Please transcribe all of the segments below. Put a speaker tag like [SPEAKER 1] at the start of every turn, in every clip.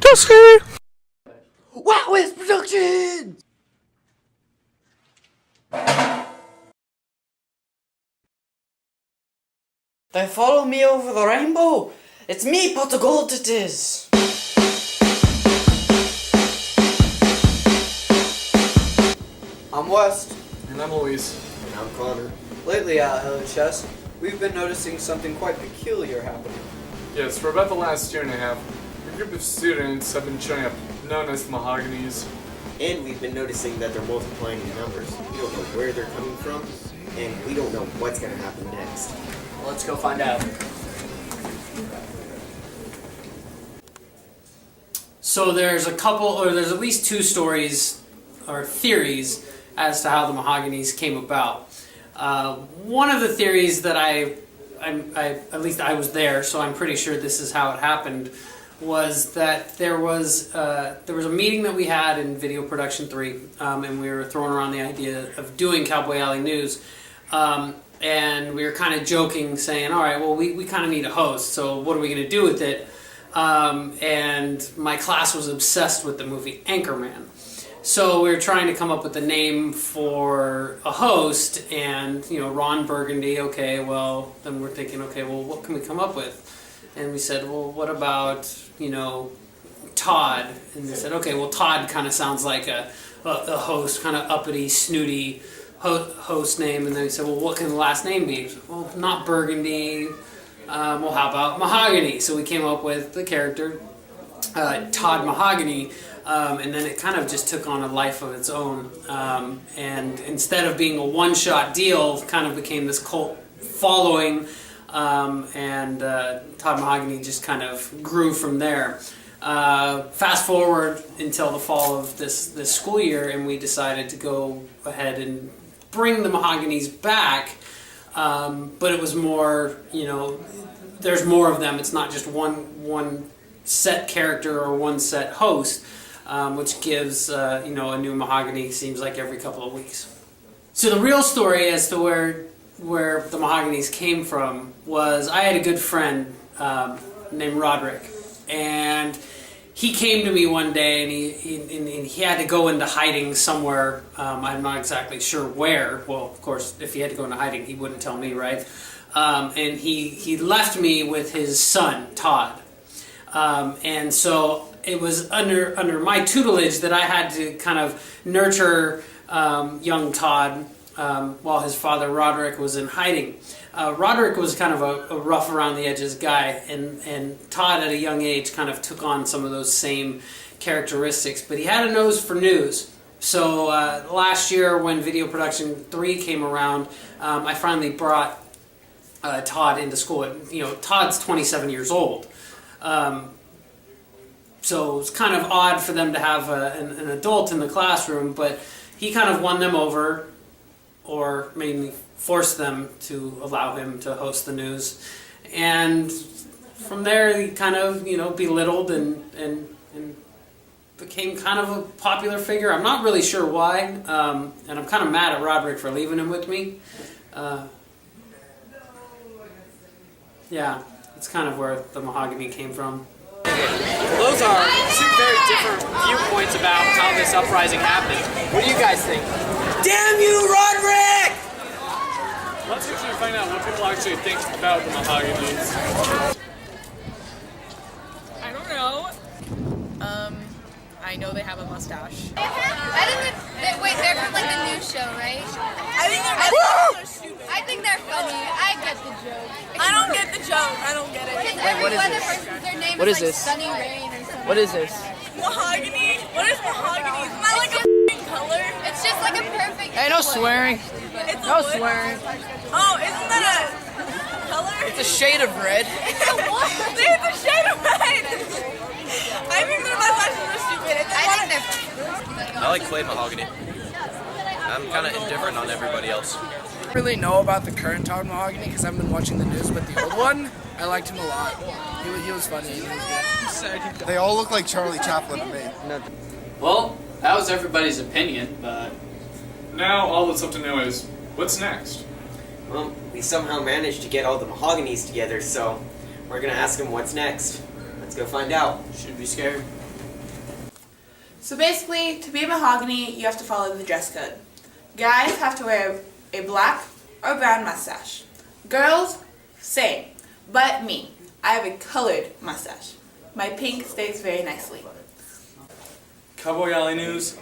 [SPEAKER 1] That's scary.
[SPEAKER 2] Wow, West Productions! They follow me over the rainbow. It's me, pot of gold it is. I'm West.
[SPEAKER 3] And I'm Louise.
[SPEAKER 2] And I'm Connor. Lately at LHS, we've been noticing something quite peculiar happening.
[SPEAKER 3] Yes, for about the last year and a half, a group of students have been showing up, known as the Mahoganys.
[SPEAKER 4] And we've been noticing that they're multiplying in numbers. We don't know where they're coming from, and we don't know what's going to happen next.
[SPEAKER 2] Well, let's go find out.
[SPEAKER 5] So there's there's at least two stories or theories as to how the Mahogany's came about. One of the theories that at least I was there, so I'm pretty sure this is how it happened, was that there was a meeting that we had in Video Production 3, and we were throwing around the idea of doing Cowboy Alley News, and we were kind of joking, saying, all right, well, we kind of need a host, so what are we going to do with it? And my class was obsessed with the movie Anchorman. So we were trying to come up with a name for a host, and, Ron Burgundy, okay, well, then we're thinking, okay, well, what can we come up with? And we said, well, what about, Todd? And they said, okay, well, Todd kind of sounds like a host, kind of uppity, snooty host name. And then we said, well, what can the last name be? Well, not Burgundy. Well, how about Mahogany? So we came up with the character, Todd Mahogany, and then it kind of just took on a life of its own. And instead of being a one-shot deal, kind of became this cult following. And Todd Mahogany just kind of grew from there. Fast forward until the fall of this school year, and we decided to go ahead and bring the Mahoganys back, but it was more, there's more of them. It's not just one set character or one set host, which gives, a new Mahogany seems like every couple of weeks. So the real story as to where the Mahoganys came from was I had a good friend named Roderick, and he came to me one day, and he had to go into hiding somewhere. I'm not exactly sure where. Well, of course, if he had to go into hiding, he wouldn't tell me, right? And he left me with his son, Todd. And so it was under my tutelage that I had to kind of nurture young Todd while his father Roderick was in hiding. Roderick was kind of a rough around the edges guy, and Todd at a young age kind of took on some of those same characteristics, but he had a nose for news. So last year when Video Production 3 came around, I finally brought Todd into school. Todd's 27 years old. So it's kind of odd for them to have an adult in the classroom, but he kind of won them over, or mainly forced them to allow him to host the news. And from there, he kind of, belittled and became kind of a popular figure. I'm not really sure why, and I'm kind of mad at Roderick for leaving him with me. Yeah, it's kind of where the Mahogany came from.
[SPEAKER 6] Those are two very different viewpoints about how this uprising happened. What do you guys think?
[SPEAKER 2] Damn you, Roderick!
[SPEAKER 3] Let's actually find out what people actually think about the Mahoganys.
[SPEAKER 7] I don't know. I know they have a mustache.
[SPEAKER 8] I think wait, they're from like the new show, right? I think they're funny. I get the joke.
[SPEAKER 7] I don't get the joke. I don't get it.
[SPEAKER 8] Every other person, their name is like Sunny Rain or something.
[SPEAKER 6] What is this?
[SPEAKER 7] Mahogany? What is mahogany? Isn't that like a f***ing color?
[SPEAKER 8] It's just like a perfect.
[SPEAKER 6] Hey, no swearing.
[SPEAKER 7] It's
[SPEAKER 6] No
[SPEAKER 7] a wood.
[SPEAKER 6] swearing.
[SPEAKER 7] Oh, isn't that a color?
[SPEAKER 6] It's a shade of red.
[SPEAKER 7] It's a shade of red. I think their mustaches are stupid.
[SPEAKER 8] I think they're.
[SPEAKER 9] I like clay mahogany. I'm kind of indifferent on everybody else.
[SPEAKER 10] I don't really know about the current Todd Mahogany because I haven't been watching the news, but the old one, I liked him a lot. He was funny. He was good.
[SPEAKER 1] They all look like Charlie Chaplin to me.
[SPEAKER 5] Well, that was everybody's opinion, but
[SPEAKER 3] Now all that's left to know is, what's next?
[SPEAKER 4] Well, we somehow managed to get all the Mahoganys together, so we're going to ask them what's next. Let's go find out.
[SPEAKER 5] should be scared.
[SPEAKER 7] So basically, to be a Mahogany, you have to follow the dress code. Guys have to wear a black or brown mustache. Girls, same. But me, I have a colored mustache. My pink stays very nicely.
[SPEAKER 11] Cowboy Alley News?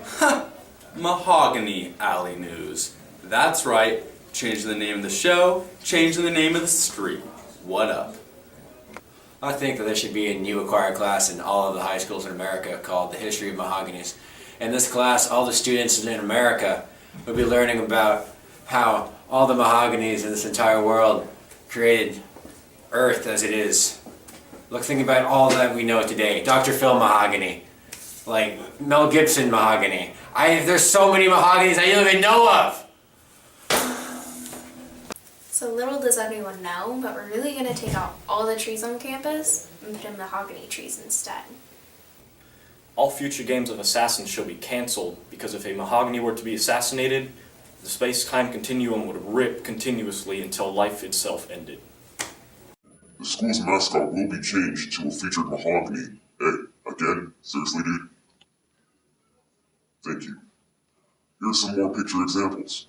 [SPEAKER 11] Mahogany Alley News. That's right. Changing the name of the show, changing the name of the street. What up?
[SPEAKER 12] I think that there should be a new acquired class in all of the high schools in America called the History of Mahoganys. In this class, all the students in America would be learning about how all the Mahoganys in this entire world created Earth as it is. Look, think about all that we know today. Dr. Phil Mahogany, like Mel Gibson Mahogany. There's so many Mahoganys I don't even know of.
[SPEAKER 8] So little does anyone know, but we're really going to take out all the trees on campus and put in mahogany trees instead.
[SPEAKER 13] All future games of Assassin shall be cancelled because if a Mahogany were to be assassinated, the space-time continuum would rip continuously until life itself ended.
[SPEAKER 14] The school's mascot will be changed to a featured Mahogany. Hey, again? Seriously, dude? Thank you. Here's some more picture examples.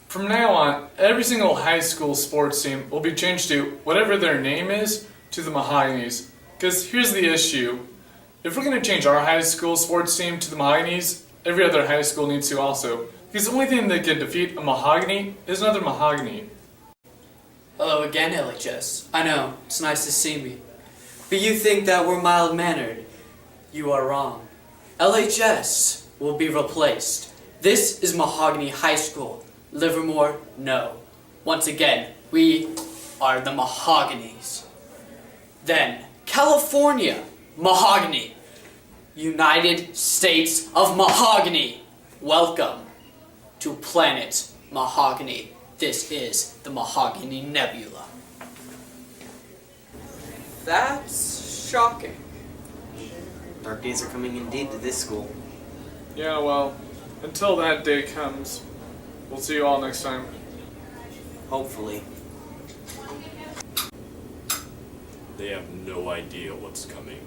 [SPEAKER 3] From now on, every single high school sports team will be changed to whatever their name is to the Mahoganys. Because here's the issue. If we're going to change our high school sports team to the Mahoganys, every other high school needs to also. Because the only thing that can defeat a Mahogany is another Mahogany.
[SPEAKER 2] Hello again, LHS. I know, it's nice to see me. But you think that we're mild-mannered. You are wrong. LHS will be replaced. This is Mahogany High School. Livermore, no. Once again, we are the Mahoganys. Then, California, Mahogany. United States of Mahogany. Welcome to planet Mahogany. This is the Mahogany Nebula. That's shocking.
[SPEAKER 4] Dark days are coming indeed to this school.
[SPEAKER 3] Yeah, well, until that day comes, we'll see you all next time.
[SPEAKER 4] Hopefully.
[SPEAKER 13] They have no idea what's coming.